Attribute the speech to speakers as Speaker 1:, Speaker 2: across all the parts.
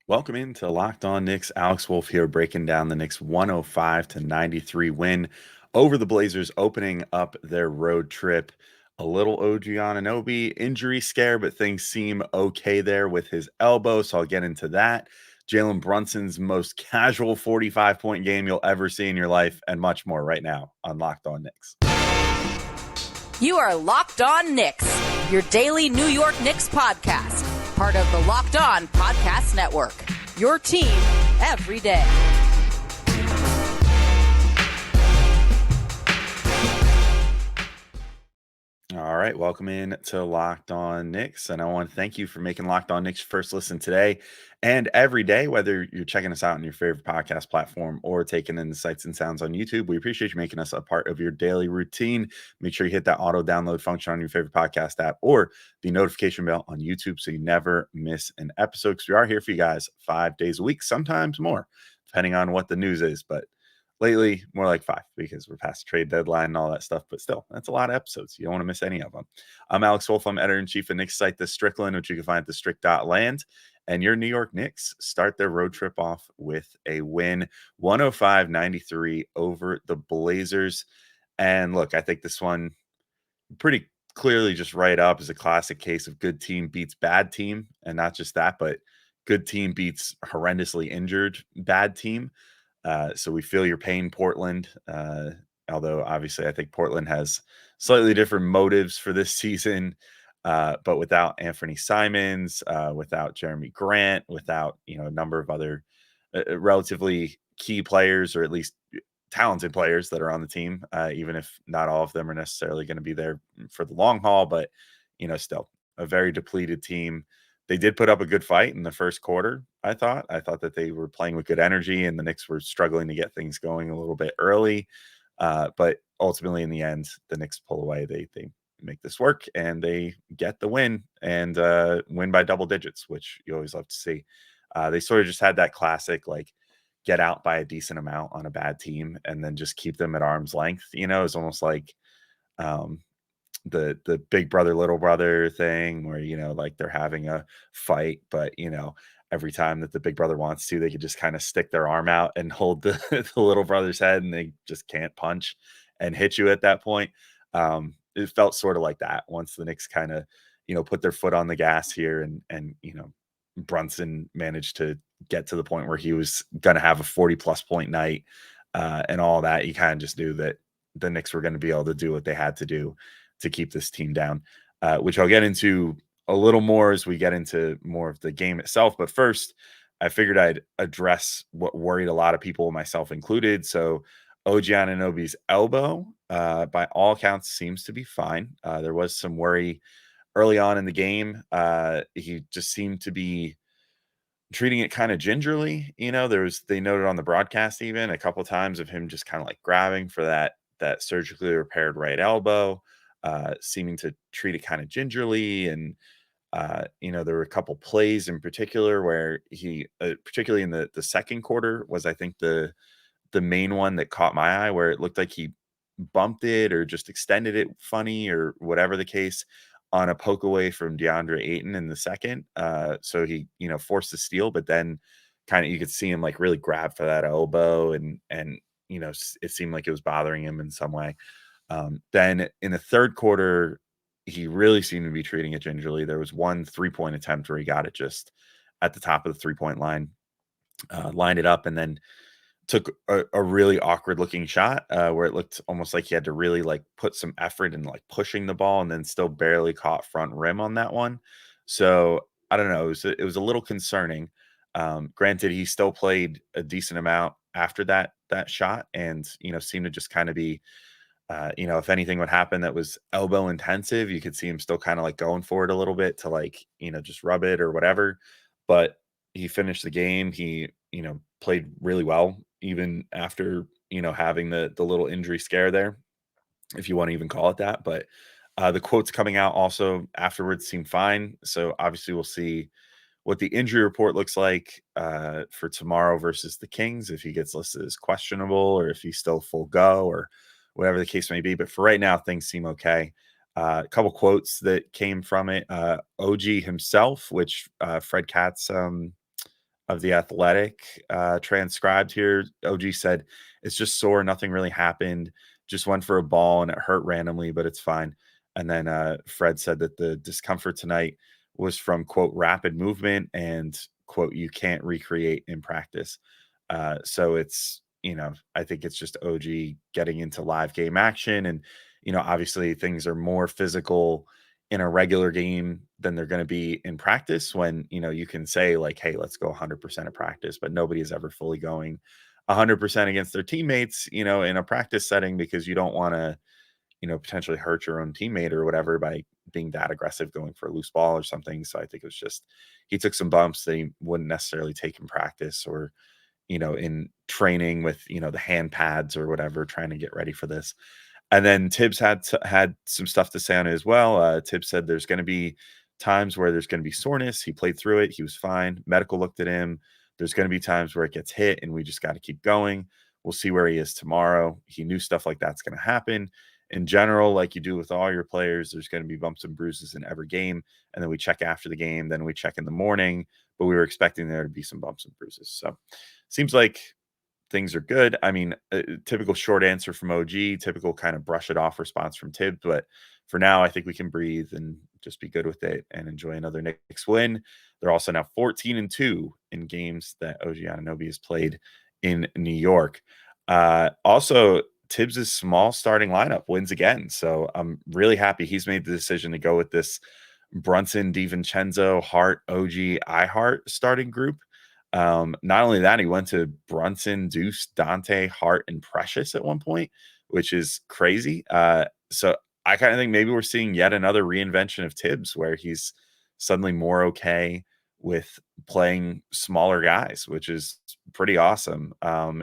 Speaker 1: Welcome into Locked On Knicks. Alex Wolf here, breaking down the Knicks 105-93 win over the Blazers, opening up their road trip. A little OG Anunoby injury scare, but things seem okay there with his elbow, so I'll get into that. Jalen Brunson's most casual 45-point game you'll ever see in your life, and much more right now on Locked On Knicks.
Speaker 2: You are Locked On Knicks, your daily New York Knicks podcast. Part of the Locked On Podcast Network. Your team every day.
Speaker 1: All right, welcome in to Locked On Knicks, and I want to thank you for making Locked On Knicks first listen today and every day, whether you're checking us out on your favorite podcast platform or taking in the sights and sounds on YouTube. We appreciate you making us a part of your daily routine. Make sure you hit that auto download function on your favorite podcast app or the notification bell on YouTube so you never miss an episode, because we are here for you guys 5 days a week, sometimes more, depending on what the news is, but lately, more like 5, because we're past the trade deadline and all that stuff. But still, that's a lot of episodes. You don't want to miss any of them. I'm Alex Wolf. I'm editor-in-chief of Knicks site, The Strickland, which you can find at thestrick.land. And your New York Knicks start their road trip off with a win, 105-93 over the Blazers. And look, I think this one pretty clearly just right up is a classic case of good team beats bad team. And not just that, but good team beats horrendously injured bad team. So we feel your pain, Portland. Although obviously I think Portland has slightly different motives for this season. But without Anthony Simons, without Jeremy Grant, without a number of other relatively key players, or at least talented players that are on the team, even if not all of them are necessarily going to be there for the long haul, but still a very depleted team. They did put up a good fight in the first quarter. I thought that they were playing with good energy, and the Knicks were struggling to get things going a little bit early. But ultimately, in the end, the Knicks pull away. They make this work, and they get the win, and win by double digits, which you always love to see. They sort of just had that classic, like, get out by a decent amount on a bad team and then just keep them at arm's length. It's almost like um, the big brother little brother thing, where like they're having a fight, but every time that the big brother wants to, they could just kind of stick their arm out and hold the, the little brother's head, and they just can't punch and hit you at that point. It felt sort of like that once the Knicks kind of put their foot on the gas here, and Brunson managed to get to the point where he was going to have a 40+ point night, and all that. You kind of just knew that the Knicks were going to be able to do what they had to do to keep this team down, which I'll get into a little more as we get into more of the game itself. But first, I figured I'd address what worried a lot of people, myself included. So OG Anunoby's elbow, by all accounts, seems to be fine. There was some worry early on in the game. He just seemed to be treating it kind of gingerly. They noted on the broadcast even a couple times of him just kind of like grabbing for that surgically repaired right elbow, seeming to treat it kind of gingerly. And there were a couple plays in particular where he, particularly in the second quarter, was I think the main one that caught my eye, where it looked like he bumped it or just extended it funny or whatever the case, on a poke away from DeAndre Ayton in the second. So he, forced the steal, but then kind of you could see him like really grab for that elbow, and it seemed like it was bothering him in some way. Then in the third quarter, he really seemed to be treating it gingerly. There was one 3-point attempt where he got it just at the top of the 3-point line, lined it up, and then took a really awkward looking shot, where it looked almost like he had to really like put some effort in like pushing the ball, and then still barely caught front rim on that one. So I don't know. It was a little concerning. Granted, he still played a decent amount after that shot, and seemed to just kind of be, if anything would happen that was elbow intensive, you could see him still kind of like going for it a little bit to like just rub it or whatever. But he finished the game. He played really well, even after having the little injury scare there, if you want to even call it that. But the quotes coming out also afterwards seem fine. So obviously we'll see what the injury report looks like for tomorrow versus the Kings, if he gets listed as questionable or if he's still full go or whatever the case may be. But for right now, things seem okay. A couple quotes that came from it. OG himself, which Fred Katz of The Athletic transcribed here. OG said, "It's just sore. Nothing really happened. Just went for a ball and it hurt randomly, but it's fine." And then Fred said that the discomfort tonight was from, quote, rapid movement and, quote, you can't recreate in practice. So it's, I think it's just OG getting into live game action. And, obviously things are more physical in a regular game than they're going to be in practice when, you can say like, hey, let's go 100% of practice, but nobody is ever fully going 100% against their teammates, in a practice setting because you don't want to, potentially hurt your own teammate or whatever by being that aggressive going for a loose ball or something. So I think it was just he took some bumps that he wouldn't necessarily take in practice or, in training with, the hand pads or whatever, trying to get ready for this. And then Tibbs had some stuff to say on it as well. Tibbs said there's going to be times where there's going to be soreness. He played through it. He was fine. Medical looked at him. There's going to be times where it gets hit, and we just got to keep going. We'll see where he is tomorrow. He knew stuff like that's going to happen. In general, like you do with all your players, there's going to be bumps and bruises in every game. And then we check after the game. Then we check in the morning. But we were expecting there to be some bumps and bruises. So seems like things are good. I mean, typical short answer from OG, typical kind of brush it off response from Tibbs. But for now, I think we can breathe and just be good with it and enjoy another Knicks win. They're also now 14-2 in games that OG Anunoby has played in New York. Also, Tibbs' small starting lineup wins again. So I'm really happy he's made the decision to go with this Brunson, DiVincenzo, Hart, OG, iHeart starting group. Not only that, he went to Brunson, Deuce, Dante, Hart, and Precious at one point, which is crazy. So I kind of think maybe we're seeing yet another reinvention of Tibbs where he's suddenly more okay with playing smaller guys, which is pretty awesome.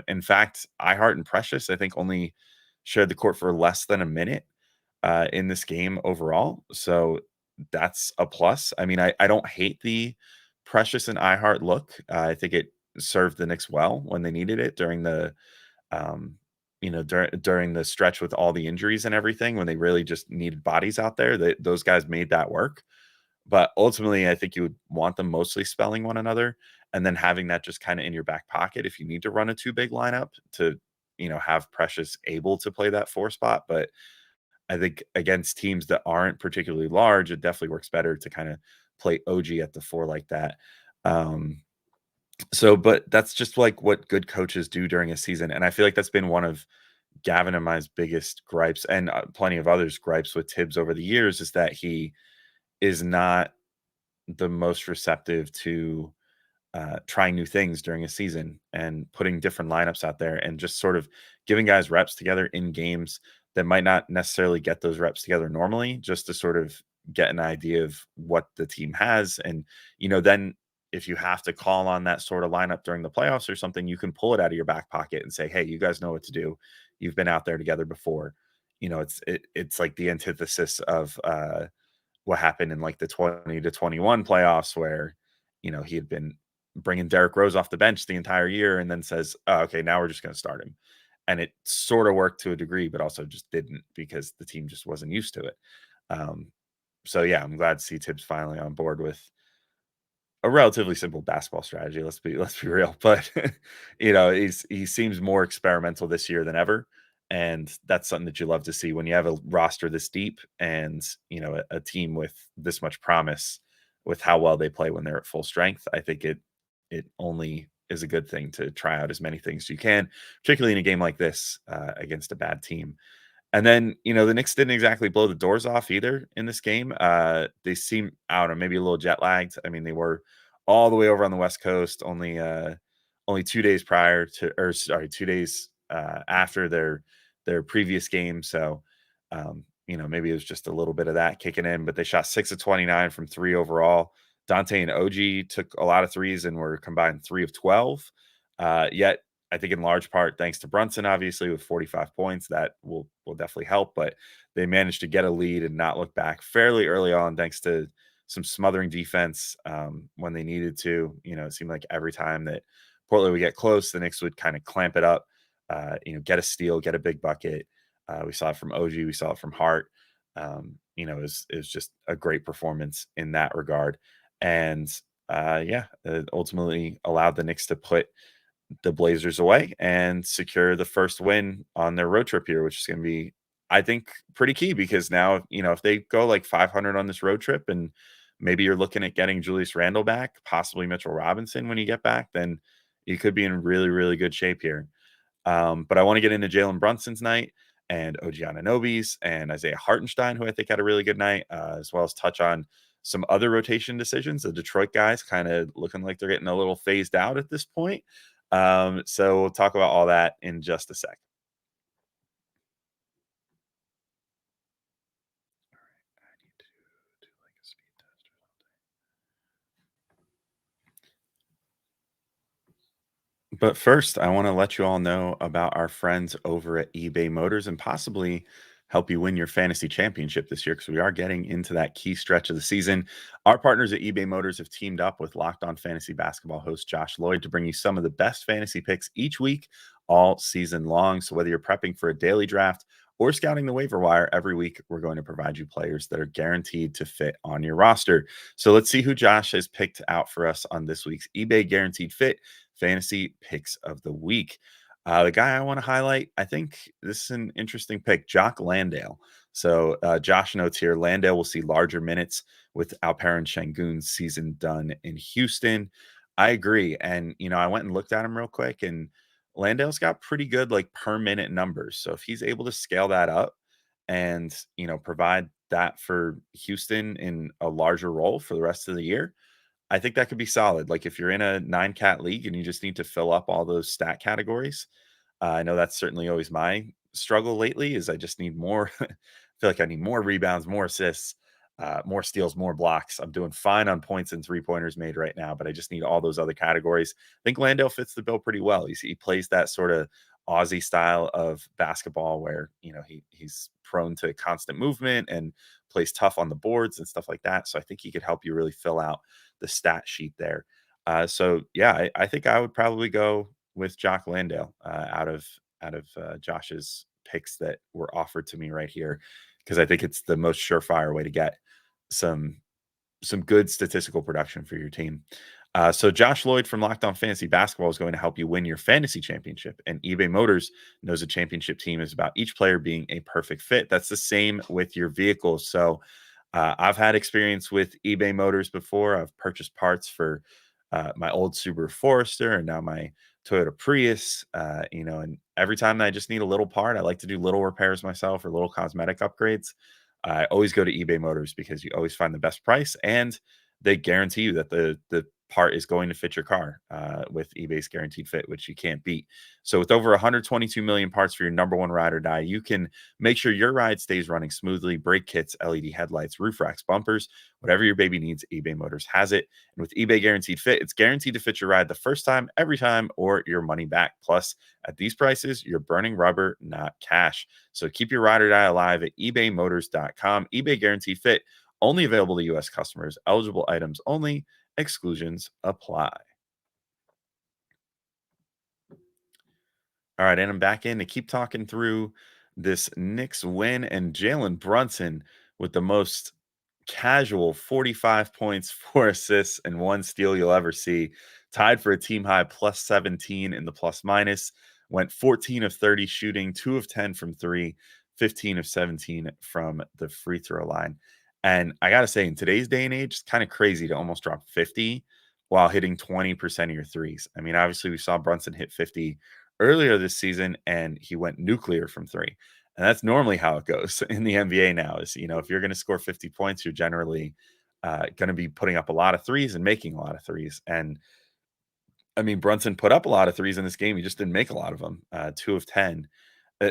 Speaker 1: In fact, iHeart and Precious, I think, only shared the court for less than a minute in this game overall. So that's a plus. I mean, I don't hate the Precious and iHeart look. I think it served the Knicks well when they needed it during the, during the stretch with all the injuries and everything when they really just needed bodies out there. Those guys made that work. But ultimately, I think you would want them mostly spelling one another and then having that just kind of in your back pocket if you need to run a two big lineup to, have Precious able to play that four spot. But I think against teams that aren't particularly large, it definitely works better to kind of play OG at the four like that. But that's just like what good coaches do during a season. And I feel like that's been one of Gavin and my biggest gripes and plenty of others' gripes with Tibbs over the years is that he is not the most receptive to trying new things during a season and putting different lineups out there and just sort of giving guys reps together in games that might not necessarily get those reps together normally, just to sort of get an idea of what the team has. And, then if you have to call on that sort of lineup during the playoffs or something, you can pull it out of your back pocket and say, hey, you guys know what to do. You've been out there together before. It's like the antithesis of what happened in like the 20-21 playoffs where, he had been bringing Derrick Rose off the bench the entire year and then says, oh, okay, now we're just going to start him. And it sort of worked to a degree, but also just didn't because the team just wasn't used to it. So yeah, I'm glad to see Tibbs finally on board with a relatively simple basketball strategy. Let's be real, but he seems more experimental this year than ever, and that's something that you love to see when you have a roster this deep and a team with this much promise with how well they play when they're at full strength. I think it only is a good thing to try out as many things as you can, particularly in a game like this against a bad team. And then, the Knicks didn't exactly blow the doors off either in this game. They seem, I don't know, maybe a little jet lagged. I mean, they were all the way over on the West Coast, only 2 days prior to, or sorry, 2 days after their previous game. So, maybe it was just a little bit of that kicking in, but they shot 6 of 29 from three overall. Dante and OG took a lot of threes and were combined 3 of 12. Yet I think in large part thanks to Brunson, obviously, with 45 points, that will definitely help. But they managed to get a lead and not look back fairly early on, thanks to some smothering defense when they needed to. It seemed like every time that Portland would get close, the Knicks would kind of clamp it up, get a steal, get a big bucket. We saw it from OG, we saw it from Hart. It was just a great performance in that regard. And yeah, it ultimately allowed the Knicks to put the Blazers away and secure the first win on their road trip here, which is going to be, I think, pretty key because now, if they go like 500 on this road trip and maybe you're looking at getting Julius Randle back, possibly Mitchell Robinson when you get back, then you could be in really, really good shape here. But I want to get into Jalen Brunson's night and OG Anunoby's and Isaiah Hartenstein, who I think had a really good night, as well as touch on some other rotation decisions. The Detroit guys kind of looking like they're getting a little phased out at this point. So we'll talk about all that in just a sec. I need to do like a speed test or something. But first, I want to let you all know about our friends over at eBay Motors and possibly help you win your fantasy championship this year because we are getting into that key stretch of the season. Our partners at eBay Motors have teamed up with Locked On Fantasy Basketball host Josh Lloyd to bring you some of the best fantasy picks each week, all season long. So whether you're prepping for a daily draft or scouting the waiver wire every week, we're going to provide you players that are guaranteed to fit on your roster. So let's see who Josh has picked out for us on this week's eBay Guaranteed Fit Fantasy Picks of the Week. The guy I want to highlight, I think this is an interesting pick, Jock Landale. So Josh notes here, Landale will see larger minutes with Alperen Şengün's season done in Houston. I agree. And, I went and looked at him real quick, and Landale's got pretty good like per minute numbers. So if he's able to scale that up and, provide that for Houston in a larger role for the rest of the year, I think that could be solid. Like if you're in a 9 cat league and you just need to fill up all those stat categories, I know that's certainly always my struggle lately. Is I just need more. I feel like I need more rebounds, more assists, more steals, more blocks. I'm doing fine on points and 3 pointers made right now, but I just need all those other categories. I think Landale fits the bill pretty well. He plays that sort of Aussie style of basketball where he's prone to constant movement and plays tough on the boards and stuff like that. So I think he could help you really fill out the stat sheet there. So yeah, I think I would probably go with Jock Landale out of Josh's picks that were offered to me right here because I think it's the most surefire way to get some good statistical production for your team. So Josh Lloyd from Locked On Fantasy Basketball is going to help you win your fantasy championship. And eBay Motors knows a championship team is about each player being a perfect fit. That's the same with your vehicles. So I've had experience with eBay Motors before. I've purchased parts for my old Subaru Forester and now my Toyota Prius. And every time that I just need a little part, I like to do little repairs myself or little cosmetic upgrades. I always go to eBay Motors because you always find the best price and they guarantee you that the part is going to fit your car with eBay's guaranteed fit, which you can't beat. So with over 122 million parts for your number one ride or die, you can make sure your ride stays running smoothly. Brake kits, LED headlights, roof racks, bumpers, whatever your baby needs, eBay Motors has it. And with eBay Guaranteed Fit, it's guaranteed to fit your ride the first time, every time, or your money back. Plus, at these prices, you're burning rubber, not cash. So keep your ride or die alive at ebaymotors.com. eBay Guaranteed Fit, only available to U.S. customers, eligible items only, exclusions apply. All right, and I'm back in to keep talking through this Knicks win and Jalen Brunson with the most casual 45 points, 4 assists, and 1 steal you'll ever see. Tied for a team high plus 17 in the plus minus. Went 14 of 30 shooting, 2 of 10 from three, 15 of 17 from the free throw line. And I got to say, in today's day and age, it's kind of crazy to almost drop 50 while hitting 20% of your threes. I mean, obviously, we saw Brunson hit 50 earlier this season and he went nuclear from three. And that's normally how it goes in the NBA now is, if you're going to score 50 points, you're generally going to be putting up a lot of threes and making a lot of threes. And I mean, Brunson put up a lot of threes in this game. He just didn't make a lot of them, 2 of 10.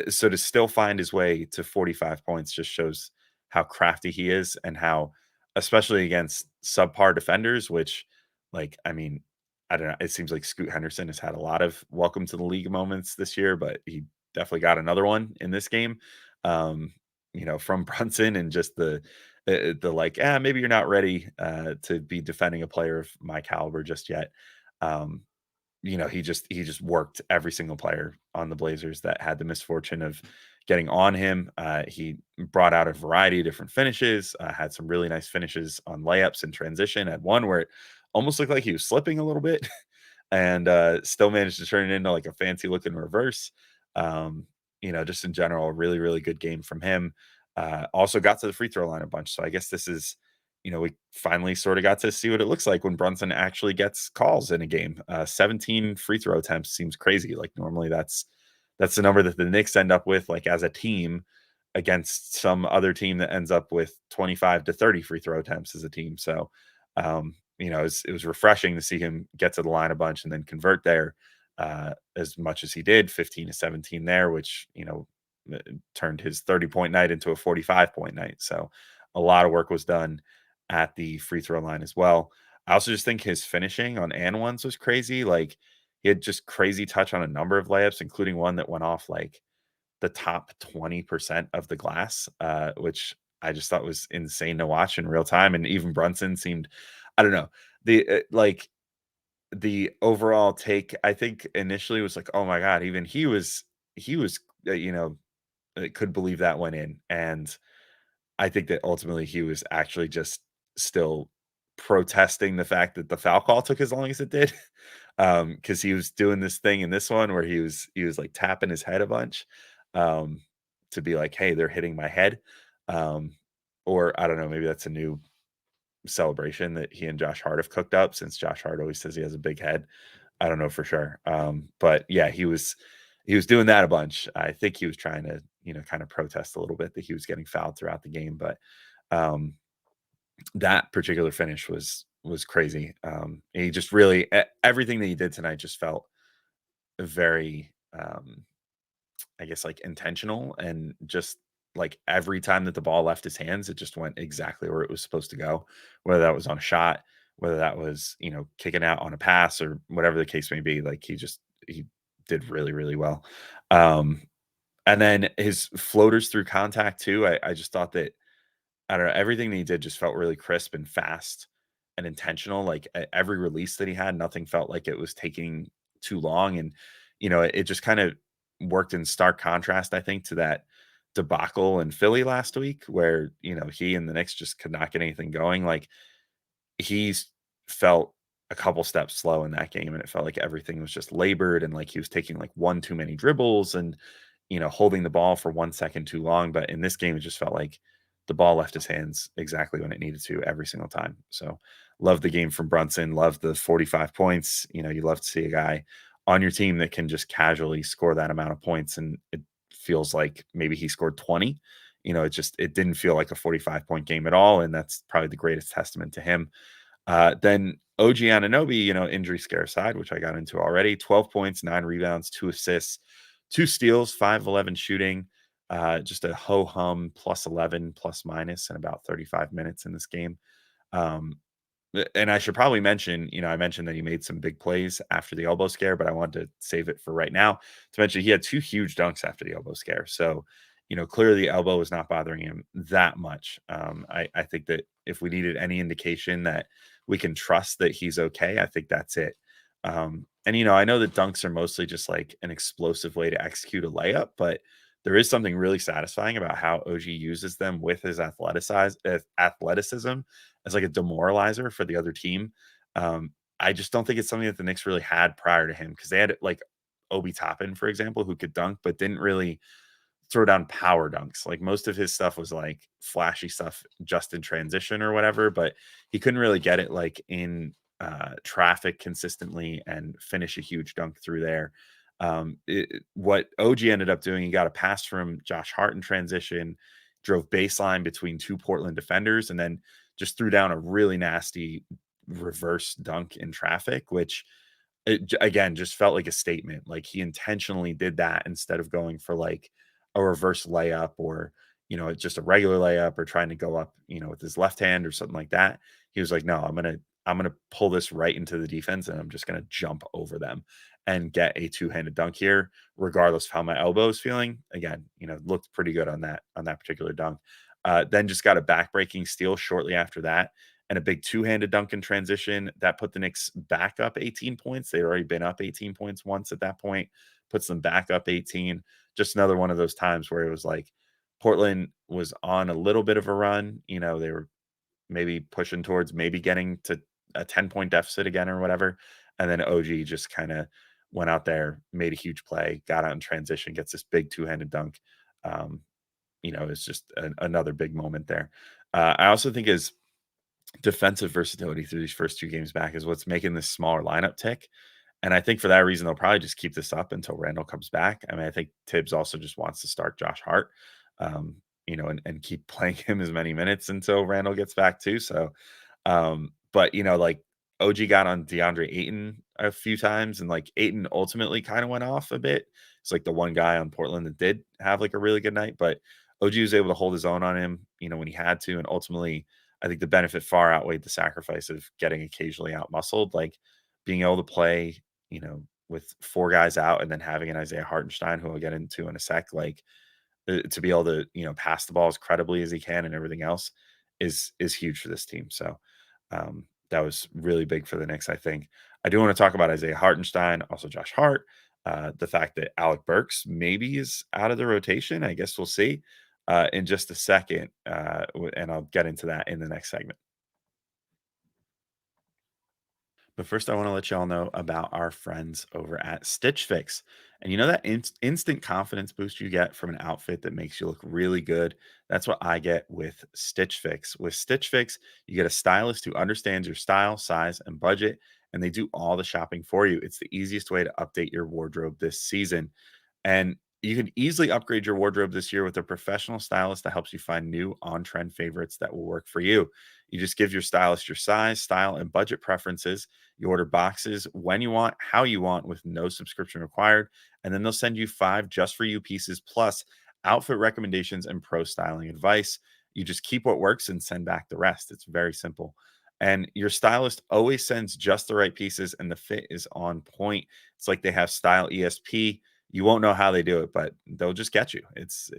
Speaker 1: So to still find his way to 45 points just shows how crafty he is and how, especially against subpar defenders, which, like, I mean, I don't know. It seems like Scoot Henderson has had a lot of welcome to the league moments this year, but he definitely got another one in this game. Um, from Brunson and just the like, maybe you're not ready to be defending a player of my caliber just yet. Um, he just worked every single player on the Blazers that had the misfortune of getting on him. He brought out a variety of different finishes, had some really nice finishes on layups and transition. Had one where it almost looked like he was slipping a little bit, and still managed to turn it into like a fancy looking reverse. Um, just in general, a really, really good game from him. Also got to the free throw line a bunch. So I guess this is, we finally sort of got to see what it looks like when Brunson actually gets calls in a game. 17 free throw attempts seems crazy. Like normally that's the number that the Knicks end up with, like as a team against some other team that ends up with 25 to 30 free throw attempts as a team. So, it was refreshing to see him get to the line a bunch and then convert there as much as he did, 15 to 17 there, which, turned his 30-point night into a 45-point night. So a lot of work was done at the free throw line as well. I also just think his finishing on and ones was crazy. Like he had just crazy touch on a number of layups, including one that went off like the top 20% of the glass, which I just thought was insane to watch in real time. And even Brunson seemed, I don't know, the overall take, I think initially was like, oh my God, even he was, could believe that went in. And I think that ultimately he was actually just still protesting the fact that the foul call took as long as it did. Because he was doing this thing in this one where he was like tapping his head a bunch, um, to be like, "Hey, they're hitting my head." Um, or I don't know, maybe that's a new celebration that he and Josh Hart have cooked up since Josh Hart always says he has a big head. I don't know for sure. But yeah, he was doing that a bunch. I think he was trying to, kind of protest a little bit that he was getting fouled throughout the game. But um, that particular finish was crazy. He just really everything that he did tonight just felt very, I guess, like intentional, and just like every time that the ball left his hands, it just went exactly where it was supposed to go. Whether that was on a shot, whether that was kicking out on a pass, or whatever the case may be. Like he did really, really well. Um, and then his floaters through contact too. I just thought that, I don't know, everything that he did just felt really crisp and fast and intentional. Like every release that he had, nothing felt like it was taking too long. And, it just kind of worked in stark contrast, I think, to that debacle in Philly last week where, he and the Knicks just could not get anything going. Like he's felt a couple steps slow in that game, and it felt like everything was just labored, and like he was taking like one too many dribbles, and holding the ball for 1 second too long. But in this game it just felt like the ball left his hands exactly when it needed to every single time. So love the game from Brunson, love the 45 points. You love to see a guy on your team that can just casually score that amount of points, and it feels like maybe he scored 20. It didn't feel like a 45-point game at all, and that's probably the greatest testament to him. Then OG Anunoby, injury scare aside, which I got into already, 12 points, 9 rebounds, 2 assists, 2 steals, 5-11 shooting, just a ho-hum plus 11 plus minus in about 35 minutes in this game. Um, and I should probably mention, I mentioned that he made some big plays after the elbow scare, but I wanted to save it for right now to mention he had 2 huge dunks after the elbow scare. So, clearly the elbow was not bothering him that much. I think that if we needed any indication that we can trust that he's okay, I think that's it. And I know that dunks are mostly just like an explosive way to execute a layup, but there is something really satisfying about how OG uses them with his athleticism as like a demoralizer for the other team. I just don't think it's something that the Knicks really had prior to him, because they had like Obi Toppin, for example, who could dunk but didn't really throw down power dunks. Like most of his stuff was like flashy stuff just in transition or whatever, but he couldn't really get it like in traffic consistently and finish a huge dunk through there. What OG ended up doing, he got a pass from Josh Hart in transition, drove baseline between 2 Portland defenders, and then just threw down a really nasty reverse dunk in traffic, which again just felt like a statement. Like he intentionally did that instead of going for like a reverse layup, or just a regular layup, or trying to go up with his left hand or something like that. He was like, no, I'm gonna pull this right into the defense, and I'm just gonna jump over them and get a two-handed dunk here, regardless of how my elbow is feeling. Again, looked pretty good on that particular dunk. Then just got a back-breaking steal shortly after that, and a big two-handed dunk in transition that put the Knicks back up 18 points. They'd already been up 18 points once at that point, puts them back up 18. Just another one of those times where it was like Portland was on a little bit of a run. They were maybe pushing towards maybe getting to a 10-point deficit again or whatever. And then OG just kind of went out there, made a huge play, got out in transition, gets this big two-handed dunk. Um, it's just another big moment there. I also think his defensive versatility through these first two games back is what's making this smaller lineup tick. And I think for that reason, they'll probably just keep this up until Randall comes back. I mean, I think Tibbs also just wants to start Josh Hart, um, and keep playing him as many minutes until Randall gets back too. So, but like OG got on DeAndre Ayton a few times, and like Ayton ultimately kind of went off a bit. It's like the one guy on Portland that did have like a really good night, but OG was able to hold his own on him, when he had to, and ultimately, I think the benefit far outweighed the sacrifice of getting occasionally out muscled, like being able to play, with four guys out and then having an Isaiah Hartenstein, who I'll get into in a sec, like to be able to, pass the ball as credibly as he can and everything else is huge for this team. So that was really big for the Knicks, I think. I do want to talk about Isaiah Hartenstein, also Josh Hart, the fact that Alec Burks maybe is out of the rotation. I guess we'll see in just a second, and I'll get into that in the next segment. But first, I want to let y'all know about our friends over at Stitch Fix. And that instant confidence boost you get from an outfit that makes you look really good. That's what I get with Stitch Fix. With Stitch Fix, you get a stylist who understands your style, size, and budget, and they do all the shopping for you. It's the easiest way to update your wardrobe this season. And you can easily upgrade your wardrobe this year with a professional stylist that helps you find new on trend favorites that will work for you. You just give your stylist your size, style, and budget preferences. You order boxes when you want, how you want, with no subscription required. And then they'll send you 5 just for you pieces, plus outfit recommendations and pro styling advice. You just keep what works and send back the rest. It's very simple. And your stylist always sends just the right pieces, and the fit is on point. It's like they have style ESP. You won't know how they do it, but they'll just get you. It's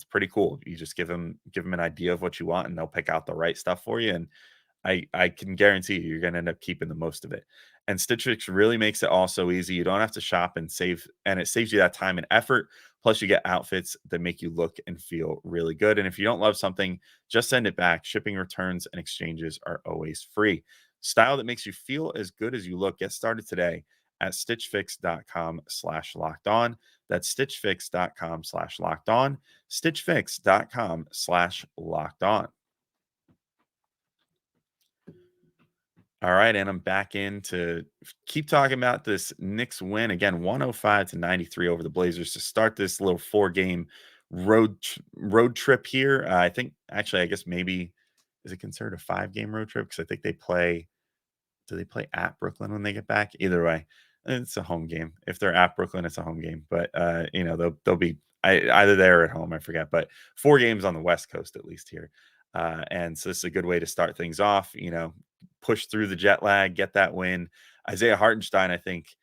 Speaker 1: pretty cool. You just give them an idea of what you want, and they'll pick out the right stuff for you. And I can guarantee you're going to end up keeping the most of it. And Stitch Fix really makes it all so easy. You don't have to shop and save, and it saves you that time and effort. Plus, you get outfits that make you look and feel really good. And if you don't love something, just send it back. Shipping, returns, and exchanges are always free. Style that makes you feel as good as you look. Get started today at stitchfix.com/locked on. That's stitchfix.com/locked on. Stitchfix.com/locked on. All right, and I'm back in to keep talking about this Knicks win again, 105-93 over the Blazers to start this little 4-game road trip here. I think actually, I guess maybe is it considered a 5-game road trip because I think they play. Do they play at Brooklyn when they get back? Either way, it's a home game. If they're at Brooklyn, it's a home game. But they'll be either there or at home. I forget. But 4 games on the West Coast at least here, and so this is a good way to start things off. Push through the jet lag, get that win. Isaiah Hartenstein, I think,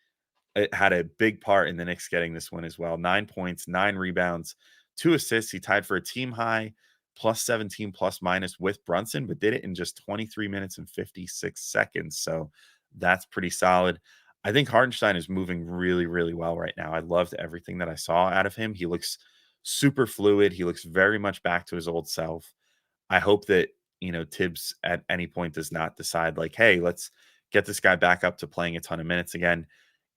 Speaker 1: it had a big part in the Knicks getting this win as well. 9 points, 9 rebounds, 2 assists. He tied for a team high plus 17 plus minus with Brunson, but did it in just 23 minutes and 56 seconds. So that's pretty solid. I think Hartenstein is moving really, really well right now. I loved everything that I saw out of him. He looks super fluid. He looks very much back to his old self. I hope that, Tibbs at any point does not decide like, hey, let's get this guy back up to playing a ton of minutes again.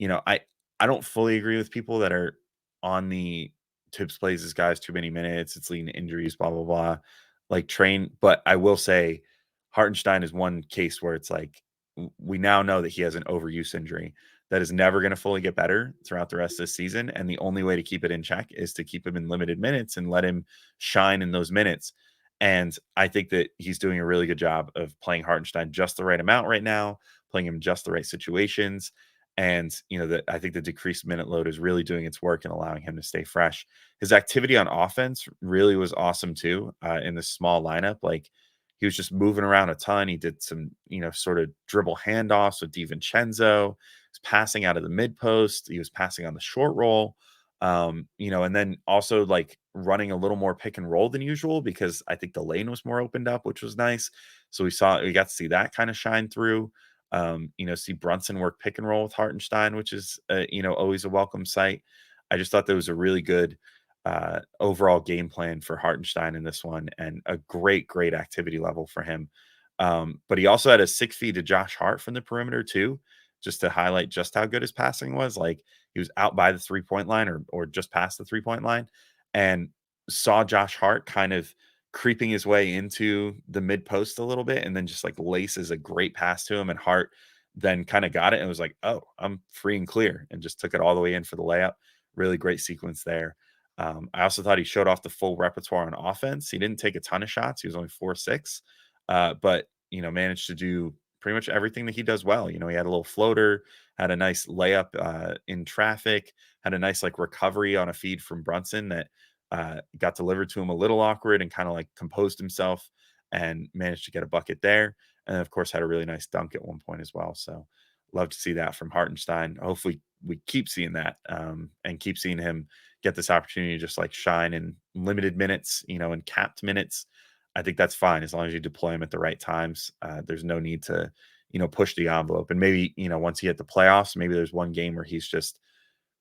Speaker 1: I don't fully agree with people that are on the Tibbs plays this guy's too many minutes. It's leading to injuries, blah, blah, blah. Like train. But I will say Hartenstein is one case where it's like we now know that he has an overuse injury that is never going to fully get better throughout the rest of the season. And the only way to keep it in check is to keep him in limited minutes and let him shine in those minutes. And I think that he's doing a really good job of playing Hartenstein just the right amount right now, playing him just the right situations. And, that I think the decreased minute load is really doing its work and allowing him to stay fresh. His activity on offense really was awesome too, in the small lineup. Like he was just moving around a ton. He did some, sort of dribble handoffs with DiVincenzo. He was passing out of the mid post. He was passing on the short roll. And then also like running a little more pick and roll than usual because I think the lane was more opened up, which was nice. So we got to see that kind of shine through. See Brunson work pick and roll with Hartenstein, which is always a welcome sight. I just thought there was a really good overall game plan for Hartenstein in this one, and a great activity level for him. But he also had a 6 feet to Josh Hart from the perimeter too, just to highlight just how good his passing was. Like he was out by the 3 point line or just past the 3 point line, and saw Josh Hart kind of creeping his way into the mid post a little bit, and then just like laces a great pass to him, and Hart then kind of got it and was like, "Oh, I'm free and clear," and just took it all the way in for the layup. Really great sequence there. I also thought he showed off the full repertoire on offense. He didn't take a ton of shots. He was only 4-6, but managed to do pretty much everything that he does well. He had a little floater, had a nice layup in traffic, had a nice like recovery on a feed from Brunson that got delivered to him a little awkward, and kind of like composed himself and managed to get a bucket there. And of course, had a really nice dunk at one point as well. So love to see that from Hartenstein. Hopefully, we keep seeing that and keep seeing him get this opportunity to just like shine in limited minutes, in capped minutes. I think that's fine as long as you deploy him at the right times. There's no need to, push the envelope. And maybe, once you hit the playoffs, maybe there's one game where he's just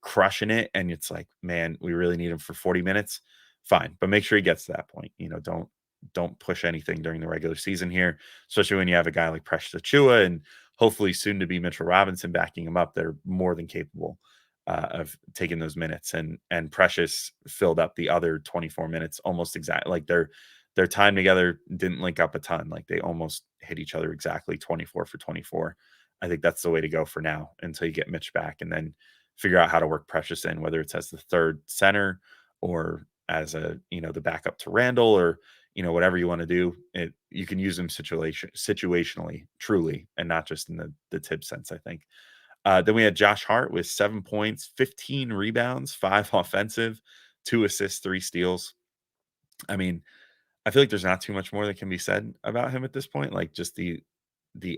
Speaker 1: crushing it and it's like, man, we really need him for 40 minutes. Fine. But make sure he gets to that point. Don't push anything during the regular season here, especially when you have a guy like Precious Achua and hopefully soon to be Mitchell Robinson backing him up. They're more than capable of taking those minutes. And Precious filled up the other 24 minutes almost exactly. Like their time together didn't link up a ton. Like they almost hit each other exactly 24 for 24. I think that's the way to go for now until you get Mitch back, and then figure out how to work Precious in, whether it's as the third center or as the backup to Randall, or whatever you want to do. You can use them situationally, truly, and not just in the Tibbs sense, I think. Then we had Josh Hart with 7 points, 15 rebounds, 5 offensive, 2 assists, 3 steals. I mean, I feel like there's not too much more that can be said about him at this point. Like just the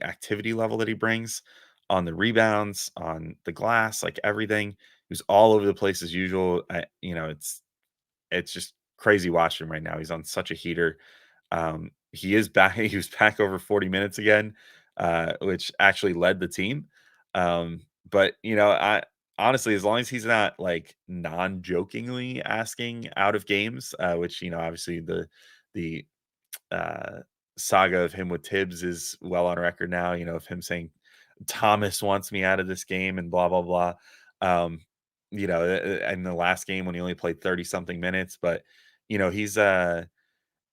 Speaker 1: activity level that he brings on the rebounds, on the glass, like everything. He was all over the place as usual. It's just crazy watching him right now. He's on such a heater. He is back. He was back over 40 minutes again, which actually led the team. But I honestly, as long as he's not like non-jokingly asking out of games, which obviously the uh, saga of him with Tibbs is well on record now. Of him saying Thomas wants me out of this game and blah blah blah. Um, in the last game when he only played 30 something minutes, but he's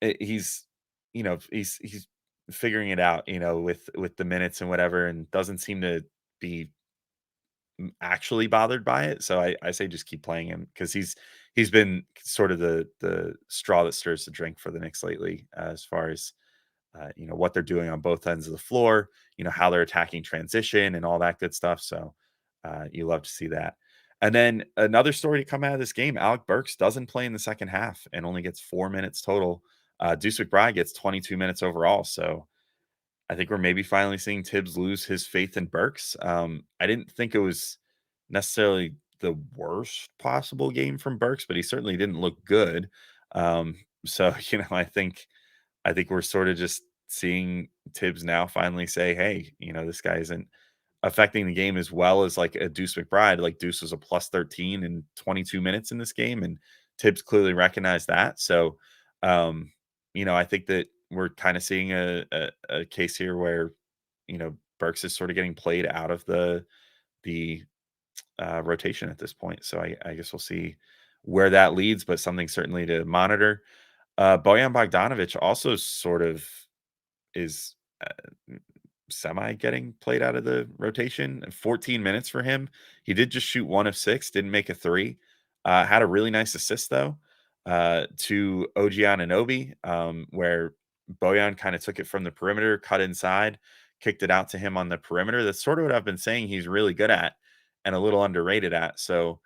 Speaker 1: he's he's figuring it out, with the minutes and whatever, and doesn't seem to be actually bothered by it. So I say just keep playing him because he's been sort of the straw that stirs the drink for the Knicks lately, as far as what they're doing on both ends of the floor, how they're attacking transition and all that good stuff. So you love to see that. And then another story to come out of this game: Alec Burks doesn't play in the second half and only gets 4 minutes total. Deuce McBride gets 22 minutes overall. So I think we're maybe finally seeing Tibbs lose his faith in Burks. I didn't think it was necessarily the worst possible game from Burks, but he certainly didn't look good. So I think we're sort of just seeing Tibbs now finally say, "Hey, this guy isn't affecting the game as well as like a Deuce McBride." Like Deuce was a plus 13 in 22 minutes in this game, and Tibbs clearly recognized that. So, I think that we're kind of seeing a case here where Burks is sort of getting played out of the rotation at this point. So I guess we'll see where that leads, but something certainly to monitor. Bojan Bogdanovic also sort of is semi getting played out of the rotation. 14 minutes for him. He did just shoot 1 of 6, didn't make a 3. Had a really nice assist though, to OG Anunoby, where Bojan kind of took it from the perimeter, cut inside, kicked it out to him on the perimeter. That's sort of what I've been saying he's really good at and a little underrated at. So,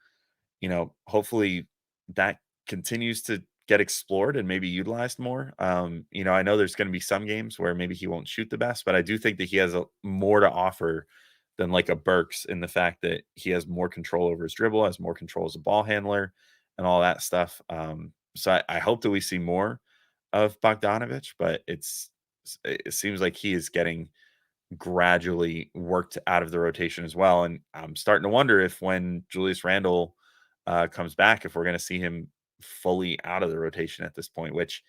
Speaker 1: hopefully that continues to get explored and maybe utilized more. I know there's going to be some games where maybe he won't shoot the best, but I do think that he has more to offer than like a Burks, in the fact that he has more control over his dribble, has more control as a ball handler, and all that stuff. So I hope that we see more of Bogdanovich, but it seems like he is getting gradually worked out of the rotation as well. And I'm starting to wonder if when Julius Randle comes back, if we're going to see him fully out of the rotation at this point, which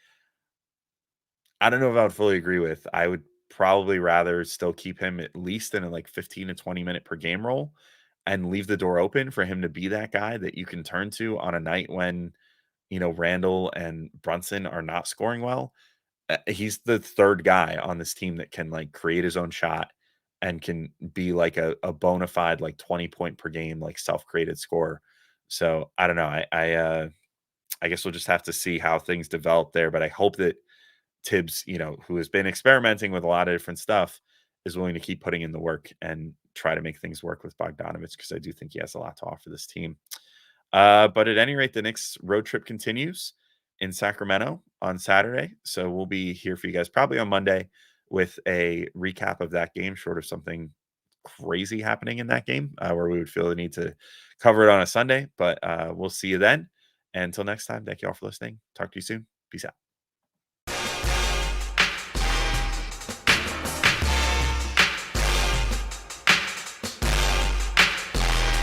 Speaker 1: I don't know if I would fully agree with. I would probably rather still keep him at least in a like 15 to 20 minute per game role and leave the door open for him to be that guy that you can turn to on a night when, Randall and Brunson are not scoring well. He's the third guy on this team that can like create his own shot and can be like a bona fide like 20-point per game like self-created scorer. So I don't know. I guess we'll just have to see how things develop there. But I hope that Tibbs, who has been experimenting with a lot of different stuff, is willing to keep putting in the work and try to make things work with Bogdanovich, because I do think he has a lot to offer this team. But at any rate, the Knicks road trip continues in Sacramento on Saturday. So we'll be here for you guys probably on Monday with a recap of that game, short of something crazy happening in that game where we would feel the need to cover it on a Sunday. But we'll see you then. And until next time, thank you all for listening. Talk to you soon. Peace out.